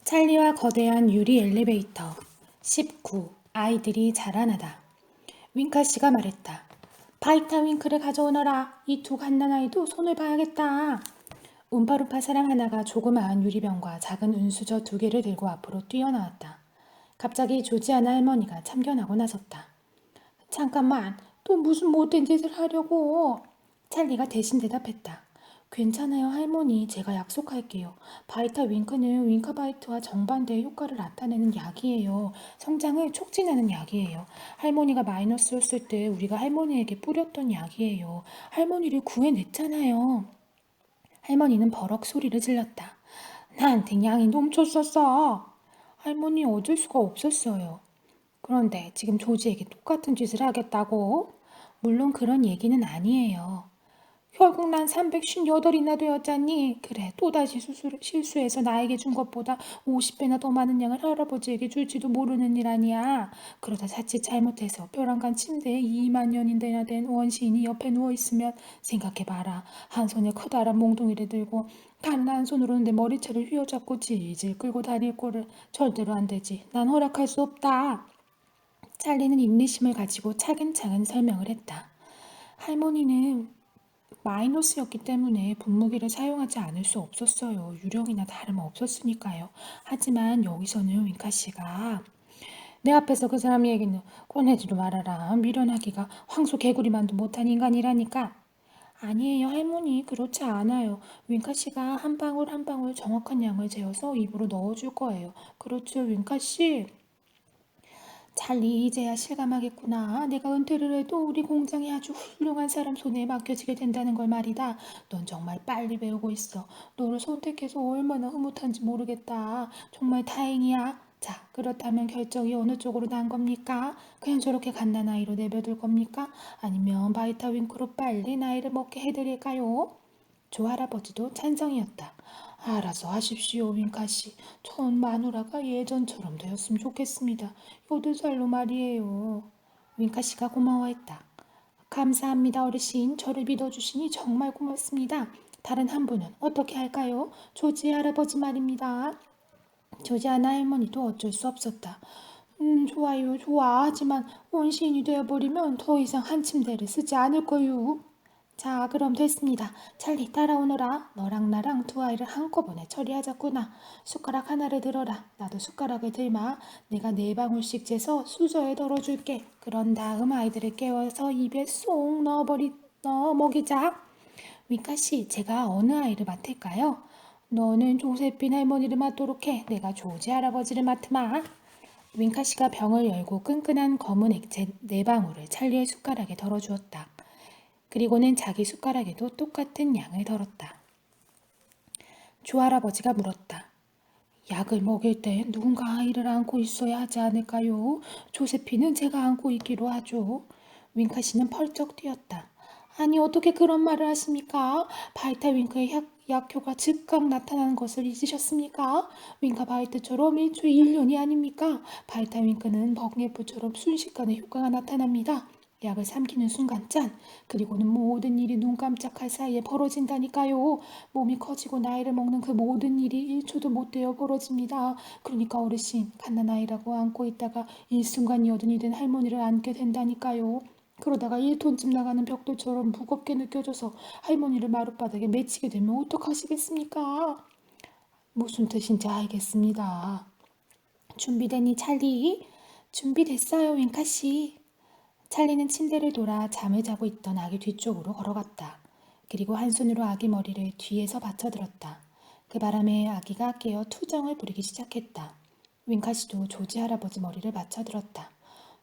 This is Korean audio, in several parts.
찰리와 거대한 유리 엘리베이터. 19. 아이들이 자라나다. 윙카 씨가 말했다. 바이타윙크를 가져오너라. 이 두 갓난아이도 손을 봐야겠다. 움파루파 사람 하나가 조그마한 유리병과 작은 은수저 두 개를 들고 앞으로 뛰어나왔다. 갑자기 조지아나 할머니가 참견하고 나섰다. 잠깐만, 또 무슨 못된 짓을 하려고. 찰리가 대신 대답했다. 괜찮아요, 할머니. 제가 약속할게요. 바이타 윙크는 윙카바이트와 정반대의 효과를 나타내는 약이에요. 성장을 촉진하는 약이에요. 할머니가 마이너스였을 때 우리가 할머니에게 뿌렸던 약이에요. 할머니를 구해냈잖아요. 할머니는 버럭 소리를 질렀다. 나한테 양이 넘쳤었어. 할머니 어쩔 수가 없었어요. 그런데 지금 조지에게 똑같은 짓을 하겠다고? 물론 그런 얘기는 아니에요. 결국 난 358이나 되었잖니. 그래, 또다시 실수해서 나에게 준 것보다 50배나 더 많은 양을 할아버지에게 줄지도 모르는 일 아니야. 그러다 자칫 잘못해서 벼랑간 침대에 2만 년이나 된 원시인이 옆에 누워있으면 생각해봐라. 한 손에 커다란 몽둥이를 들고 다른 한 손으로는 내 머리채를 휘어잡고 질질 끌고 다닐 꼴을 절대로 안 되지. 난 허락할 수 없다. 찰리는 인내심을 가지고 차근차근 설명을 했다. 할머니는 마이너스였기 때문에 분무기를 사용하지 않을 수 없었어요. 유령이나 다름없었으니까요. 하지만 여기서는 윙카 씨가 내 앞에서 그 사람 얘기는 꺼내지도 말아라. 미련하기가 황소 개구리만도 못한 인간이라니까. 아니에요, 할머니. 그렇지 않아요. 윙카 씨가 한 방울 한 방울 정확한 양을 재어서 입으로 넣어줄 거예요. 그렇죠, 윙카 씨? 찰리, 이제야 실감하겠구나. 내가 은퇴를 해도 우리 공장이 아주 훌륭한 사람 손에 맡겨지게 된다는 걸 말이다. 넌 정말 빨리 배우고 있어. 너를 선택해서 얼마나 흐뭇한지 모르겠다. 정말 다행이야. 자, 그렇다면 결정이 어느 쪽으로 난 겁니까? 그냥 저렇게 갓난아이로 내버릴 겁니까? 아니면 바이타윙크로 빨리 나이를 먹게 해드릴까요? 조할아버지도 찬성이었다. 알아서 하십시오, 윙카씨. 전 마누라가 예전처럼 되었으면 좋겠습니다. 8살로 말이에요. 윙카씨가 고마워했다. 감사합니다, 어르신. 저를 믿어주시니 정말 고맙습니다. 다른 한 분은 어떻게 할까요? 조지 할아버지 말입니다. 조지 아나 할머니도 어쩔 수 없었다. 좋아요, 좋아. 하지만 원시인이 되어버리면 더 이상 한 침대를 쓰지 않을 거요. 자, 그럼 됐습니다. 찰리 따라오너라. 너랑 나랑 두 아이를 한꺼번에 처리하자꾸나. 숟가락 하나를 들어라. 나도 숟가락을 들마. 내가 4방울씩 재서 수저에 덜어줄게. 그런 다음 아이들을 깨워서 입에 쏙 넣어 먹이자. 위카씨, 제가 어느 아이를 맡을까요? 너는 조세핀 할머니를 맡도록 해. 내가 조지 할아버지를 맡으마. 윙카씨가 병을 열고 끈끈한 검은 액체 4방울을 찰리의 숟가락에 덜어주었다. 그리고는 자기 숟가락에도 똑같은 양을 덜었다. 조할아버지가 물었다. 약을 먹일 때 누군가 아이를 안고 있어야 하지 않을까요? 조세피는 제가 안고 있기로 하죠. 윙카 씨는 펄쩍 뛰었다. 아니 어떻게 그런 말을 하십니까? 바이타 윙크의 약효가 즉각 나타나는 것을 잊으셨습니까? 윙카 바이트처럼 일주일 1년이 아닙니까? 바이타 윙크는 번개불처럼 순식간에 효과가 나타납니다. 약을 삼키는 순간 짠! 그리고는 모든 일이 눈 깜짝할 사이에 벌어진다니까요. 몸이 커지고 나이를 먹는 그 모든 일이 1초도 못 되어 벌어집니다. 그러니까 어르신, 갓난아이라고 안고 있다가 일순간 여든이 된 할머니를 안게 된다니까요. 그러다가 1톤쯤 나가는 벽돌처럼 무겁게 느껴져서 할머니를 마룻바닥에 맺히게 되면 어떡하시겠습니까? 무슨 뜻인지 알겠습니다. 준비되니 찰리? 준비됐어요, 윙카씨. 찰리는 침대를 돌아 잠을 자고 있던 아기 뒤쪽으로 걸어갔다. 그리고 한 손으로 아기 머리를 뒤에서 받쳐들었다. 그 바람에 아기가 깨어 투정을 부리기 시작했다. 윙카씨도 조지 할아버지 머리를 받쳐들었다.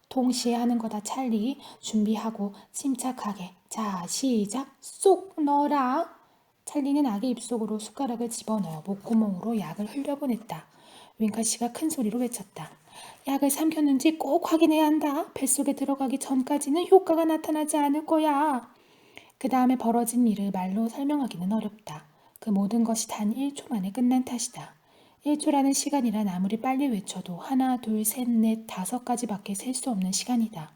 동시에 하는 거다 찰리. 준비하고 침착하게. 자, 시작. 쏙 넣어라. 찰리는 아기 입속으로 숟가락을 집어넣어 목구멍으로 약을 흘려보냈다. 윙카씨가 큰 소리로 외쳤다. 약을 삼켰는지 꼭 확인해야 한다. 뱃속에 들어가기 전까지는 효과가 나타나지 않을 거야. 그 다음에 벌어진 일을 말로 설명하기는 어렵다. 그 모든 것이 단 1초 만에 끝난 탓이다. 1초라는 시간이란 아무리 빨리 외쳐도 하나, 둘, 셋, 넷, 5까지밖에 셀 수 없는 시간이다.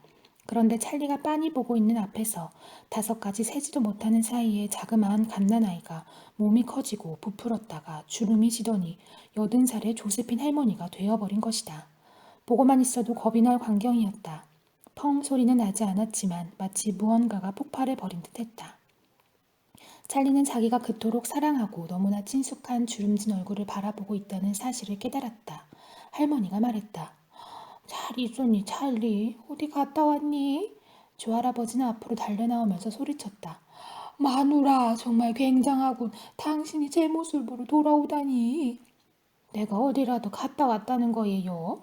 그런데 찰리가 빤히 보고 있는 앞에서 5가지 세지도 못하는 사이에 자그마한 갓난아이가 몸이 커지고 부풀었다가 주름이 지더니 80살의 조세핀 할머니가 되어버린 것이다. 보고만 있어도 겁이 날 광경이었다. 펑 소리는 나지 않았지만 마치 무언가가 폭발해버린 듯했다. 찰리는 자기가 그토록 사랑하고 너무나 친숙한 주름진 얼굴을 바라보고 있다는 사실을 깨달았다. 할머니가 말했다. 잘 있었니, 찰리? 어디 갔다 왔니? 조할아버지는 앞으로 달려나오면서 소리쳤다. 마누라, 정말 굉장하군. 당신이 제 모습으로 돌아오다니. 내가 어디라도 갔다 왔다는 거예요?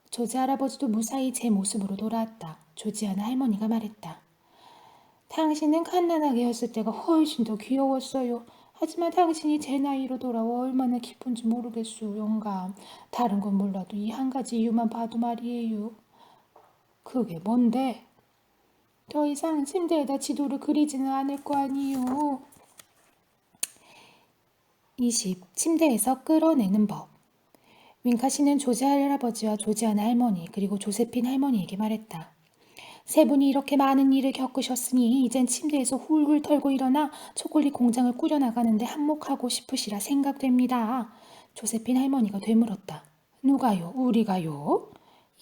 조지 할아버지도 무사히 제 모습으로 돌아왔다. 조지아나 할머니가 말했다. 당신은 갓난아기였을 때가 훨씬 더 귀여웠어요. 하지만 당신이 제 나이로 돌아와 얼마나 기쁜지 모르겠소, 영감. 다른 건 몰라도 이 한 가지 이유만 봐도 말이에요. 그게 뭔데? 더 이상 침대에다 지도를 그리지는 않을 거 아니요. 20. 침대에서 끌어내는 법. 윙카 씨는 조지 할아버지와 조지아나 할머니 그리고 조세핀 할머니에게 말했다. 세 분이 이렇게 많은 일을 겪으셨으니 이젠 침대에서 훌훌 털고 일어나 초콜릿 공장을 꾸려나가는데 한몫하고 싶으시라 생각됩니다. 조세핀 할머니가 되물었다. 누가요? 우리가요?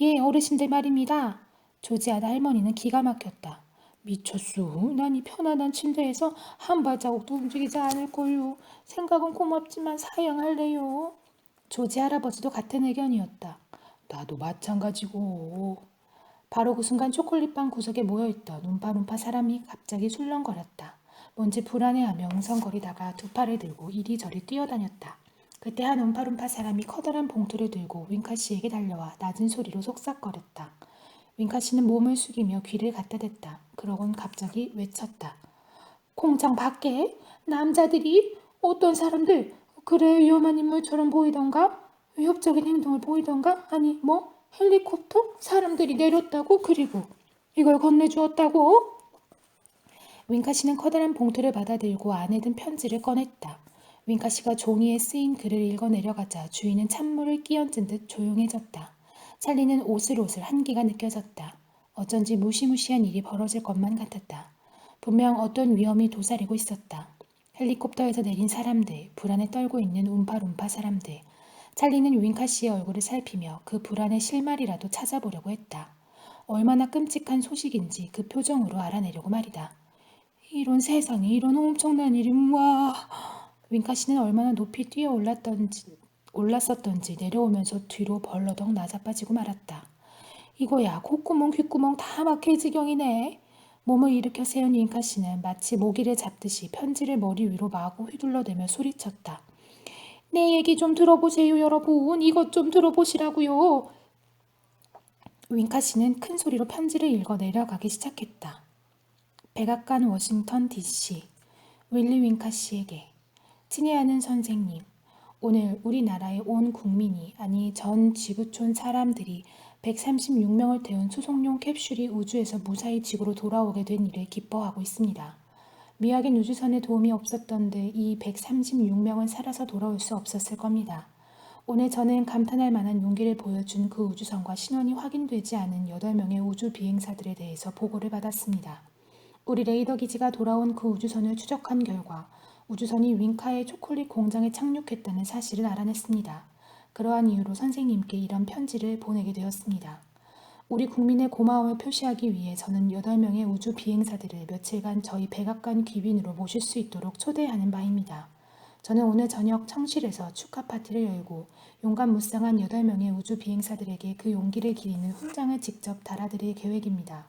예, 어르신들 말입니다. 조지아나 할머니는 기가 막혔다. 미쳤소. 난 이 편안한 침대에서 한 발자국도 움직이지 않을 거요. 생각은 고맙지만 사양할래요. 조지 할아버지도 같은 의견이었다. 나도 마찬가지고. 바로 그 순간 초콜릿빵 구석에 모여있던 움파룸파 사람이 갑자기 술렁거렸다. 뭔지 불안해하며 웅성거리다가 두 팔을 들고 이리저리 뛰어다녔다. 그때 한 움파룸파 사람이 커다란 봉투를 들고 윙카 씨에게 달려와 낮은 소리로 속삭거렸다. 윙카 씨는 몸을 숙이며 귀를 갖다 댔다. 그러곤 갑자기 외쳤다. 공장 밖에 남자들이 어떤 사람들 그래 위험한 인물처럼 보이던가 위협적인 행동을 보이던가 아니 뭐 헬리콥터 사람들이 내렸다고 그리고 이걸 건네주었다고. 윙카 씨는 커다란 봉투를 받아들고 안에 든 편지를 꺼냈다. 윙카 씨가 종이에 쓰인 글을 읽어 내려가자 주인은 찬물을 끼얹은 듯 조용해졌다. 찰리는 오슬오슬 한기가 느껴졌다. 어쩐지 무시무시한 일이 벌어질 것만 같았다. 분명 어떤 위험이 도사리고 있었다. 헬리콥터에서 내린 사람들, 불안에 떨고 있는 움파룸파 사람들. 찰리는 윙카 씨의 얼굴을 살피며 그 불안의 실마리라도 찾아보려고 했다. 얼마나 끔찍한 소식인지 그 표정으로 알아내려고 말이다. 이런 세상에 이런 엄청난 일이 와. 윙카 씨는 얼마나 높이 뛰어 올랐었던지 내려오면서 뒤로 벌러덩 나자빠지고 말았다. 이거야 콧구멍 귓구멍 다 막힐 지경이네. 몸을 일으켜 세운 윙카 씨는 마치 모기를 잡듯이 편지를 머리 위로 마구 휘둘러대며 소리쳤다. 내 얘기 좀 들어보세요 여러분. 이것 좀 들어보시라고요. 윙카 씨는 큰 소리로 편지를 읽어 내려가기 시작했다. 백악관 워싱턴 DC 윌리 윙카 씨에게 친애하는 선생님, 오늘 우리나라의 온 국민이 아니 전 지구촌 사람들이 136명을 태운 수송용 캡슐이 우주에서 무사히 지구로 돌아오게 된 일을 기뻐하고 있습니다. 미확인 우주선의 도움이 없었던데 이 136명은 살아서 돌아올 수 없었을 겁니다. 오늘 저는 감탄할 만한 용기를 보여준 그 우주선과 신원이 확인되지 않은 8명의 우주 비행사들에 대해서 보고를 받았습니다. 우리 레이더 기지가 돌아온 그 우주선을 추적한 결과 우주선이 윙카의 초콜릿 공장에 착륙했다는 사실을 알아냈습니다. 그러한 이유로 선생님께 이런 편지를 보내게 되었습니다. 우리 국민의 고마움을 표시하기 위해 저는 8명의 우주 비행사들을 며칠간 저희 백악관 귀빈으로 모실 수 있도록 초대하는 바입니다. 저는 오늘 저녁 청실에서 축하 파티를 열고 용감무쌍한 8명의 우주 비행사들에게 그 용기를 기리는 훈장을 직접 달아드릴 계획입니다.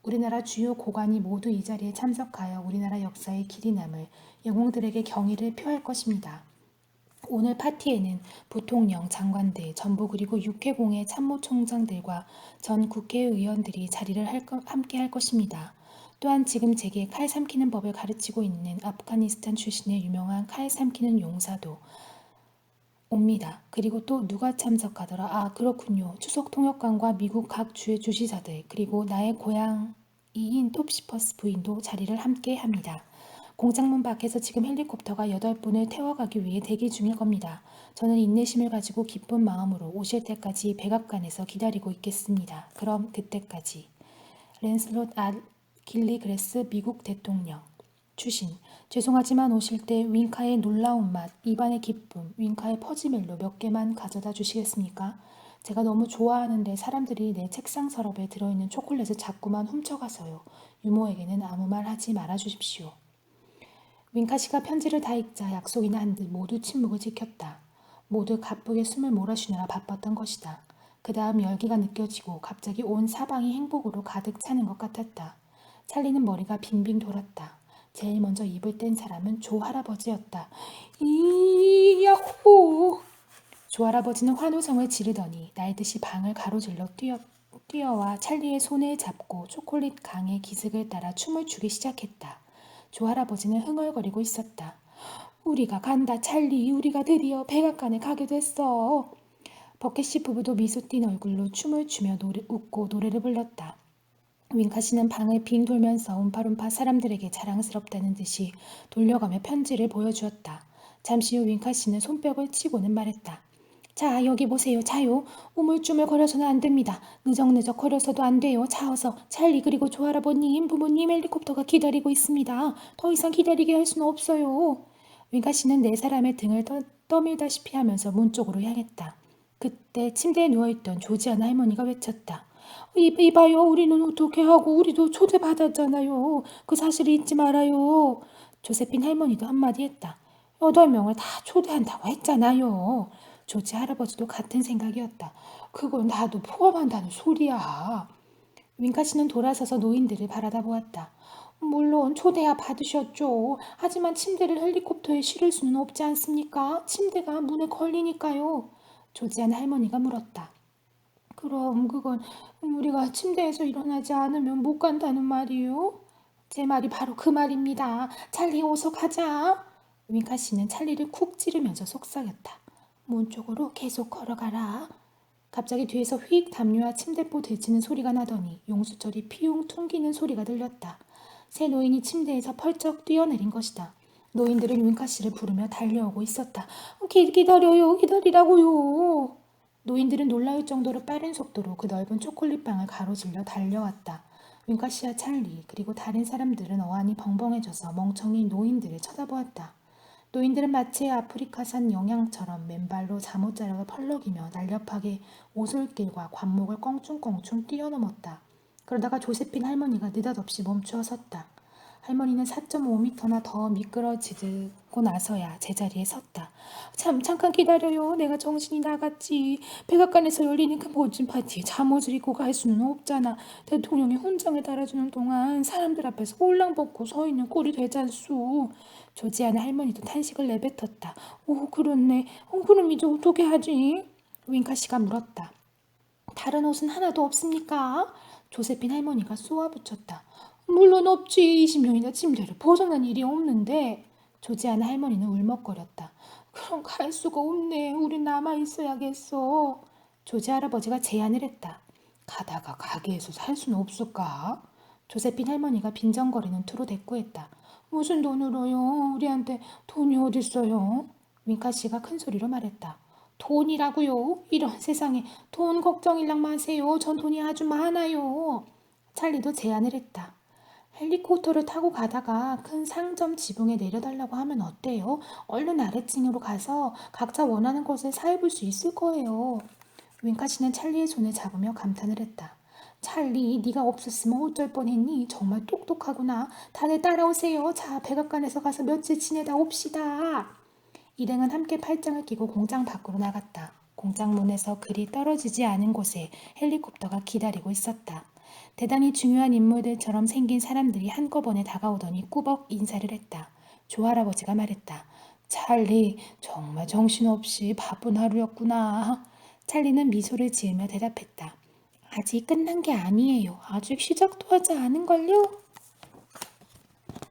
우리나라 주요 고관이 모두 이 자리에 참석하여 우리나라 역사의 길이 남을 영웅들에게 경의를 표할 것입니다. 오늘 파티에는 부통령, 장관들, 전부 그리고 육해공의 참모총장들과 전 국회의원들이 자리를 함께 할 것입니다. 또한 지금 제게 칼 삼키는 법을 가르치고 있는 아프가니스탄 출신의 유명한 칼 삼키는 용사도 옵니다. 그리고 또 누가 참석하더라? 아, 그렇군요. 추석 통역관과 미국 각 주의 주지사들 그리고 나의 고향이인 톱시퍼스 부인도 자리를 함께 합니다. 공장문 밖에서 지금 헬리콥터가 8분을 태워가기 위해 대기 중일 겁니다. 저는 인내심을 가지고 기쁜 마음으로 오실 때까지 백악관에서 기다리고 있겠습니다. 그럼 그때까지. 랜슬롯 길리그레스 미국 대통령. 추신. 죄송하지만 오실 때 윙카의 놀라운 맛, 입안의 기쁨, 윙카의 퍼지멜로 몇 개만 가져다 주시겠습니까? 제가 너무 좋아하는데 사람들이 내 책상 서랍에 들어있는 초콜릿을 자꾸만 훔쳐가서요. 유모에게는 아무 말 하지 말아 주십시오. 윙카 씨가 편지를 다 읽자 약속이나 한 듯 모두 침묵을 지켰다. 모두 가쁘게 숨을 몰아쉬느라 바빴던 것이다. 그 다음 열기가 느껴지고 갑자기 온 사방이 행복으로 가득 차는 것 같았다. 찰리는 머리가 빙빙 돌았다. 제일 먼저 입을 뗀 사람은 조 할아버지였다. 이야호! 조 할아버지는 환호성을 지르더니 날듯이 방을 가로질러 뛰어와 찰리의 손을 잡고 초콜릿 강의 기슭을 따라 춤을 추기 시작했다. 조 할아버지는 흥얼거리고 있었다. 우리가 간다 찰리, 우리가 드디어 백악관에 가게 됐어. 버켓씨 부부도 미소 띈 얼굴로 춤을 추며 웃고 노래를 불렀다. 윙카 씨는 방을 빙 돌면서 움파룸파 사람들에게 자랑스럽다는 듯이 돌려가며 편지를 보여주었다. 잠시 후 윙카 씨는 손뼉을 치고는 말했다. 자, 여기 보세요. 자요. 우물쭈물 거려서는 안 됩니다. 느적느적 거려서도 안 돼요. 자, 어서. 찰리 그리고 조 할아버님, 부모님 헬리콥터가 기다리고 있습니다. 더 이상 기다리게 할 수는 없어요. 윙카 씨는 네 사람의 등을 떠밀다시피 하면서 문 쪽으로 향했다. 그때 침대에 누워있던 조지아나 할머니가 외쳤다. 이봐요. 우리는 어떻게 하고 우리도 초대받았잖아요. 그 사실을 잊지 말아요. 조세핀 할머니도 한마디 했다. 8명을 다 초대한다고 했잖아요. 조지 할아버지도 같은 생각이었다. 그건 나도 포함한다는 소리야. 윙카 씨는 돌아서서 노인들을 바라다 보았다. 물론 초대야 받으셨죠. 하지만 침대를 헬리콥터에 실을 수는 없지 않습니까? 침대가 문에 걸리니까요. 조지한 할머니가 물었다. 그럼 그건 우리가 침대에서 일어나지 않으면 못 간다는 말이요? 제 말이 바로 그 말입니다. 찰리 어서 가자. 윙카 씨는 찰리를 쿡 찌르면서 속삭였다. 문 쪽으로 계속 걸어가라. 갑자기 뒤에서 휙 담요와 침대포 들치는 소리가 나더니 용수철이 피웅 퉁기는 소리가 들렸다. 새 노인이 침대에서 펄쩍 뛰어내린 것이다. 노인들은 윙카 씨를 부르며 달려오고 있었다. 기다려요. 기다리라고요. 노인들은 놀라울 정도로 빠른 속도로 그 넓은 초콜릿방을 가로질러 달려왔다. 윙카 씨와 찰리 그리고 다른 사람들은 어안이 벙벙해져서 멍청이 노인들을 쳐다보았다. 노인들은 마치 아프리카산 영양처럼 맨발로 잠옷자락을 펄럭이며 날렵하게 오솔길과 관목을 껑충껑충 뛰어넘었다. 그러다가 조세핀 할머니가 느닷없이 멈추어 섰다. 할머니는 4.5m나 더 미끄러지고 나서야 제자리에 섰다. 잠깐 기다려요. 내가 정신이 나갔지. 백악관에서 열리는 그 멋진 파티에 잠옷을 입고 갈 수는 없잖아. 대통령이 훈장을 달아주는 동안 사람들 앞에서 홀랑 벗고 서 있는 꼴이 되잖수. 조지아나 할머니도 탄식을 내뱉었다. 오, 그렇네. 그럼 이제 어떻게 하지? 윙카 씨가 물었다. 다른 옷은 하나도 없습니까? 조세핀 할머니가 쏘아붙였다. 물론 없지. 20년이나 침대를 벗어난 일이 없는데. 조지아나 할머니는 울먹거렸다. 그럼 갈 수가 없네. 우린 남아있어야겠어. 조지 할아버지가 제안을 했다. 가다가 가게에서 살 수는 없을까? 조세핀 할머니가 빈정거리는 투로 대꾸했다. 무슨 돈으로요? 우리한테 돈이 어딨어요? 윙카 씨가 큰 소리로 말했다. 돈이라고요? 이런 세상에 돈 걱정일랑 마세요. 전 돈이 아주 많아요. 찰리도 제안을 했다. 헬리콥터를 타고 가다가 큰 상점 지붕에 내려달라고 하면 어때요? 얼른 아래층으로 가서 각자 원하는 것을 사입을 수 있을 거예요. 윙카 씨는 찰리의 손을 잡으며 감탄을 했다. 찰리, 네가 없었으면 어쩔 뻔했니? 정말 똑똑하구나. 다들 따라오세요. 자, 백악관에서 가서 며칠 지내다 옵시다. 일행은 함께 팔짱을 끼고 공장 밖으로 나갔다. 공장 문에서 그리 떨어지지 않은 곳에 헬리콥터가 기다리고 있었다. 대단히 중요한 인물들처럼 생긴 사람들이 한꺼번에 다가오더니 꾸벅 인사를 했다. 조 할아버지가 말했다. 찰리, 정말 정신없이 바쁜 하루였구나. 찰리는 미소를 지으며 대답했다. 아직 끝난 게 아니에요. 아직 시작도 하지 않은걸요?